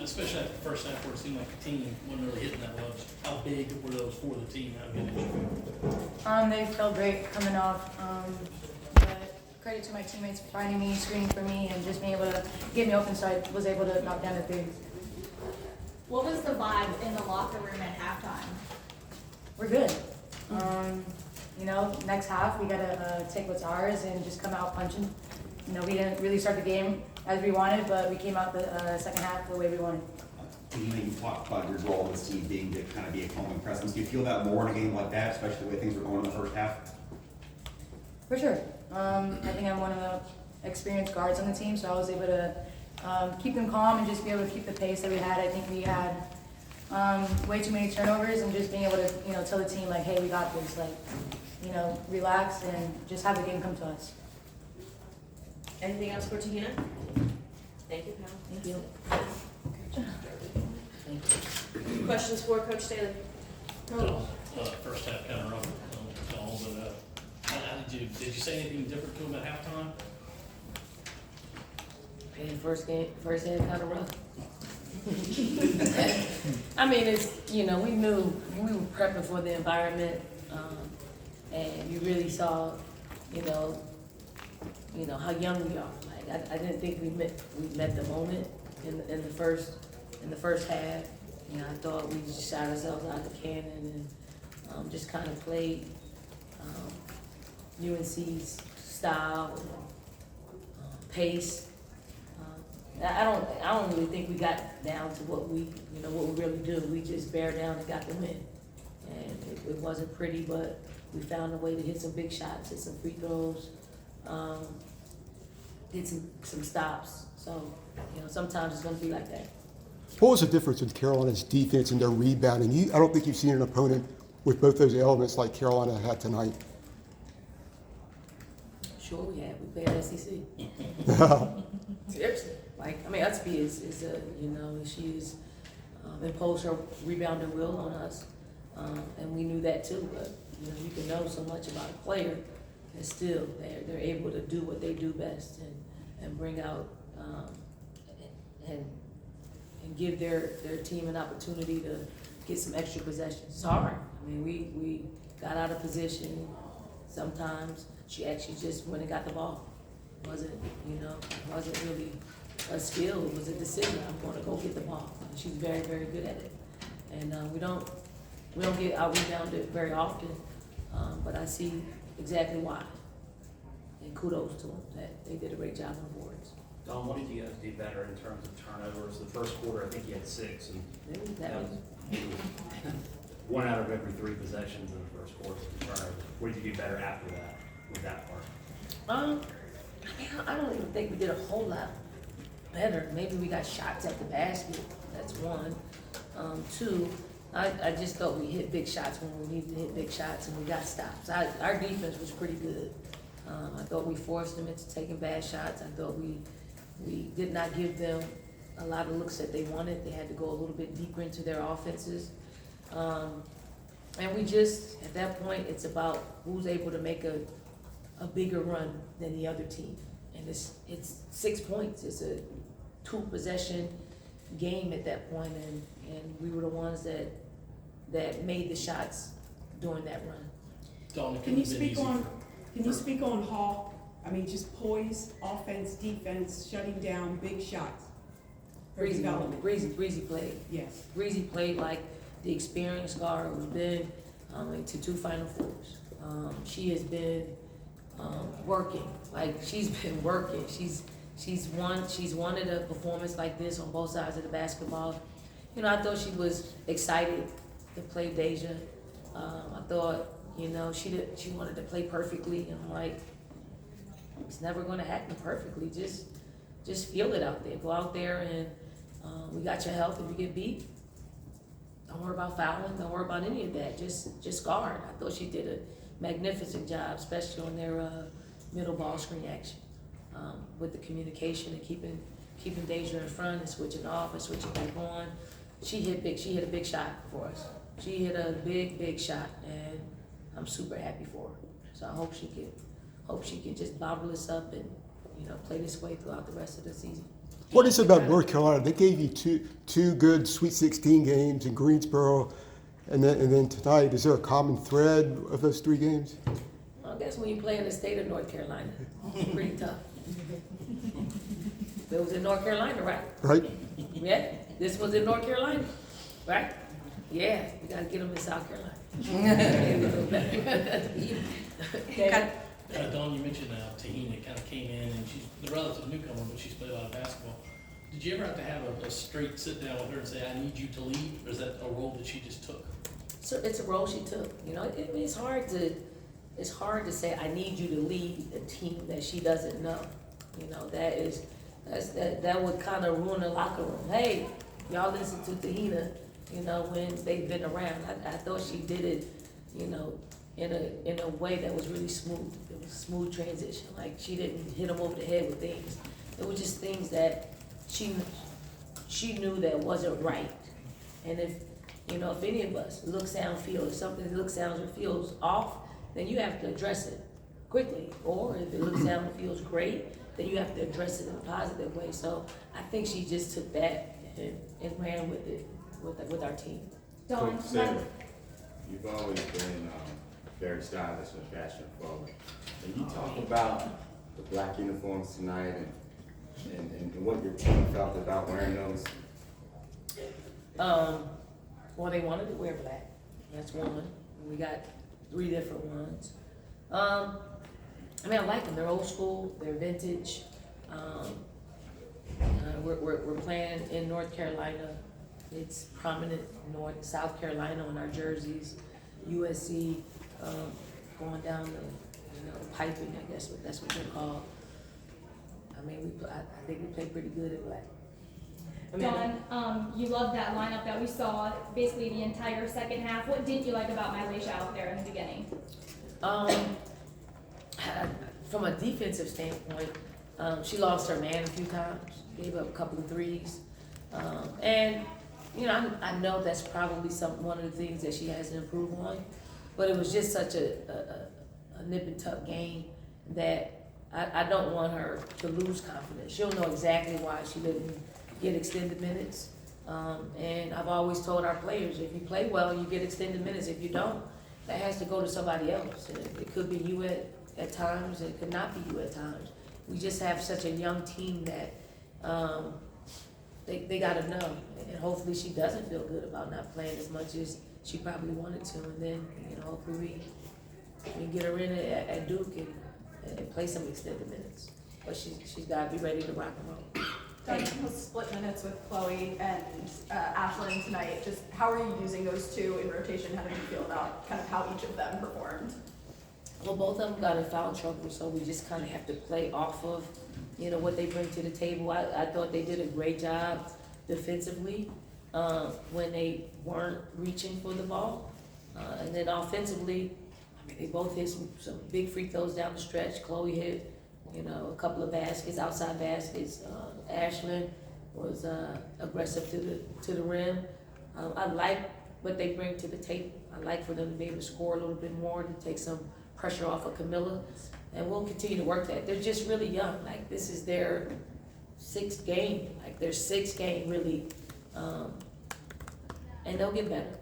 especially after the first half where it seemed like the team wasn't really hitting that well. How big were those for the team? How good did you feel? They felt great coming off. But credit to my teammates for finding me, screening for me, and just being able to get me open so I was able to knock down the threes. What was the vibe in the locker room at halftime? We're good. Next half we gotta take what's ours and just come out punching. We didn't really start the game as we wanted, but we came out the second half the way we wanted. You talked about your role in this team being to kind of be a calming presence. Do you feel that more in a game like that, especially the way things were going in the first half? For sure. I think I'm one of the experienced guards on the team, so I was able to keep them calm and just be able to keep the pace that we had. I think we had way too many turnovers, and just being able to tell the team like, hey, we got this, relax and just have the game come to us. Anything else for Te-Hina? Thank you, Pam. Thank you. Questions for Coach Staley? First half kind of rough, but did you say anything different to him at halftime? And first half kind of rough. I mean, we knew we were prepping for the environment, and you really saw, how young we are. Like I didn't think we met the moment in the first half. I thought we just shot ourselves out of the cannon and just kind of played UNC's style, pace. I don't really think we got down to what we really do. We just bear down and got the win, and it wasn't pretty, but we found a way to hit some big shots, hit some free throws, hit some stops. So sometimes it's going to be like that. What was the difference in Carolina's defense and their rebounding? I don't think you've seen an opponent with both those elements like Carolina had tonight. Sure, we have. We played SEC. Seriously. Utsby is she's imposed her rebounding will on us, and we knew that too. But you can know so much about a player, and still they're able to do what they do best and bring out and give their team an opportunity to get some extra possessions. It's hard. We got out of position sometimes. She actually just went and got the ball. It wasn't really a skill. It was a decision. I'm going to go get the ball. She's very, very good at it. And we don't get out rebounded very often, but I see exactly why. And kudos to them that they did a great job on the boards. Don, what did you guys do better in terms of turnovers? The first quarter, I think you had 6, and That was, 1 out of every 3 possessions in the first quarter was turnovers. What did you do better after that with that part? I don't even think we did a whole lot better. Maybe we got shots at the basket. That's one. 2, I just thought we hit big shots when we needed to hit big shots, and we got stops. Our defense was pretty good. I thought we forced them into taking bad shots. I thought we did not give them a lot of looks that they wanted. They had to go a little bit deeper into their offenses. And we just, at that point, it's about who's able to make a bigger run than the other team. And it's 6 points. It's a 2-possession game at that point, and we were the ones that made the shots during that run. Dawn, Can you speak on Hall? Just poise, offense, defense, shutting down big shots. Breezy played. Yes. Breezy played like the experienced guard who's been to 2 Final Fours. She has been working. She's been working. She's wanted a performance like this on both sides of the basketball. I thought she was excited to play Deja. I thought she wanted to play perfectly, and I'm like, it's never going to happen perfectly. Just feel it out there. Go out there, and we got your health. If you get beat, don't worry about fouling. Don't worry about any of that. Just guard. I thought she did a magnificent job, especially on their middle ball screen action, with the communication and keeping Deja in front and switching off and switching back on. She hit a big shot for us. She hit a big shot, and I'm super happy for her. So I hope she can just bottle this up and play this way throughout the rest of the season. What is it about North Carolina? They gave you two good Sweet 16 games in Greensboro, and then tonight. Is there a common thread of those 3 games? Well, I guess when you play in the state of North Carolina, it's pretty tough. It was in North Carolina, right? Right? Yeah, this was in North Carolina, right? Yeah, we gotta get them in South Carolina. Maybe a little better. David? Dawn, you mentioned Te-Hina kind of came in, and she's the relative newcomer, but she's played a lot of basketball. Did you ever have to have a straight sit down with her and say, I need you to lead, or is that a role that she just took? So it's a role she took. You know, it's hard to say I need you to lead a team that she doesn't know. You know, that would kind of ruin the locker room. Hey, y'all listen to Te-Hina, you know, when they've been around. I thought she did it, you know, in a way that was really smooth. It was a smooth transition. Like, she didn't hit them over the head with things. It was just things that she knew that wasn't right. And if any of us look, sound, feel, if something looks, sounds, or feels off, then you have to address it quickly. Or if it looks, sounds, and feels great, then you have to address it in a positive way. So I think she just took that and ran with it with our team. Dawn, Coach Staley, you've always been very stylish and fashion forward. And you talk about the black uniforms tonight and what your team felt about wearing those. Well, they wanted to wear black. That's one. We got 3 different ones. I mean, I like them. They're old school. They're vintage. We're playing in North Carolina. It's prominent South Carolina on our jerseys. USC going down the piping, I guess that's what they're called. I mean, I think we play pretty good at black. Dawn, you loved that lineup that we saw basically the entire second half. What didn't you like about Myleisha out there in the beginning? From a defensive standpoint, she lost her man a few times, gave up a couple of threes. And, I know that's probably one of the things that she has to improve on, but it was just such a nip and tuck game that I don't want her to lose confidence. She'll know exactly why she didn't get extended minutes. And I've always told our players, if you play well, you get extended minutes. If you don't, that has to go to somebody else. And it could be you at times, it could not be you at times. We just have such a young team that they gotta know. And hopefully she doesn't feel good about not playing as much as she probably wanted to. And then, hopefully we get her in at Duke and play some extended minutes. But she's gotta be ready to rock and roll. Dawn, you will split minutes with Chloe and Ashlyn tonight. Just how are you using those two in rotation? How did you feel about kind of how each of them performed? Well, both of them got in foul trouble, so we just kind of have to play off of, what they bring to the table. I thought they did a great job defensively when they weren't reaching for the ball. And then offensively, they both hit some big free throws down the stretch. Chloe hit, a couple of baskets, outside baskets. Ashlyn was aggressive to the rim. I like what they bring to the table. I like for them to be able to score a little bit more, to take some pressure off of Camilla, and we'll continue to work that. They're just really young. Like, this is their 6th game. Like, their 6th game, really, and they'll get better.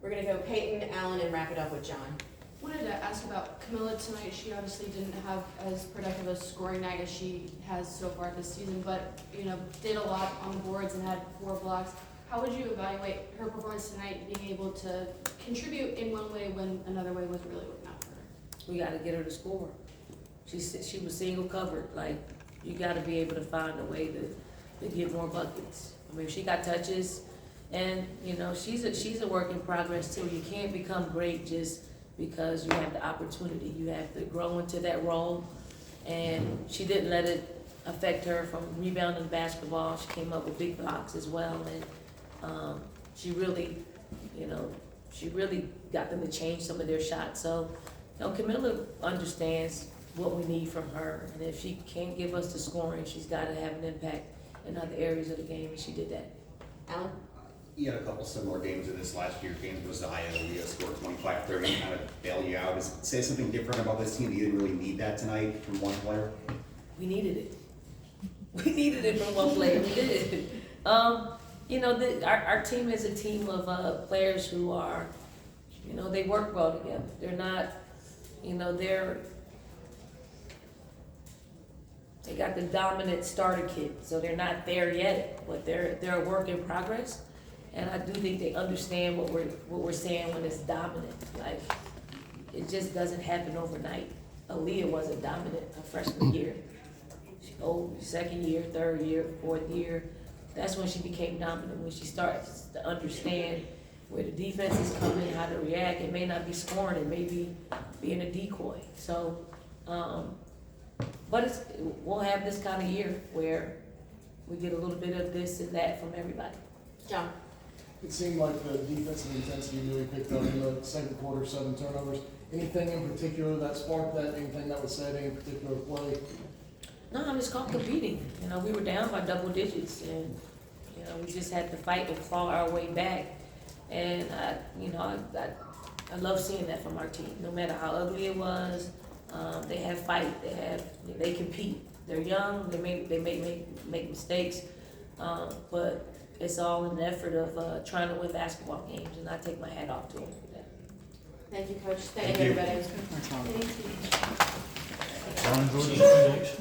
We're gonna go Peyton, Allen, and wrap it up with John. Wanted to ask about Camilla tonight. She obviously didn't have as productive a scoring night as she has so far this season, but did a lot on the boards and had 4 blocks. How would you evaluate her performance tonight, being able to contribute in one way when another way wasn't really working out for her? We got to get her to score. She was single covered. Like, you got to be able to find a way to get more buckets. I mean, she got touches, and she's a work in progress too. You can't become great just because you have the opportunity. You have to grow into that role, and she didn't let it affect her from rebounding basketball. She came up with big blocks as well, and she really got them to change some of their shots. So, Camilla understands what we need from her, and if she can't give us the scoring, she's got to have an impact in other areas of the game, and she did that. Allen? You had a couple similar games in this last year. Games was the Iowa scored 25-30, kind of bail you out. Say something different about this team that you didn't really need that tonight from one player? We needed it. We needed it from one player, we did. You know, our team is a team of players who are, you know, they work well together. They're not, you know, they got the dominant starter kit, so they're not there yet, but they're a work in progress. And I do think they understand what we're saying when it's dominant. Like, it just doesn't happen overnight. Aaliyah wasn't dominant her freshman year. Second year, third year, fourth year. That's when she became dominant, when she starts to understand where the defense is coming, how to react. It may not be scoring, it may be being a decoy. So, but we'll have this kind of year where we get a little bit of this and that from everybody. John? It seemed like the defensive intensity really picked up in the second quarter, 7 turnovers. Anything in particular that sparked that? Anything that was said, any particular play? No, I'm just called competing. You know, we were down by double digits, and you know, we just had to fight and claw our way back. And I love seeing that from our team. No matter how ugly it was, they have fight. They compete. They're young. They may make mistakes, but it's all in the effort of trying to win basketball games. And I take my hat off to them for that. Thank you, Coach. Thank you, everybody. John George.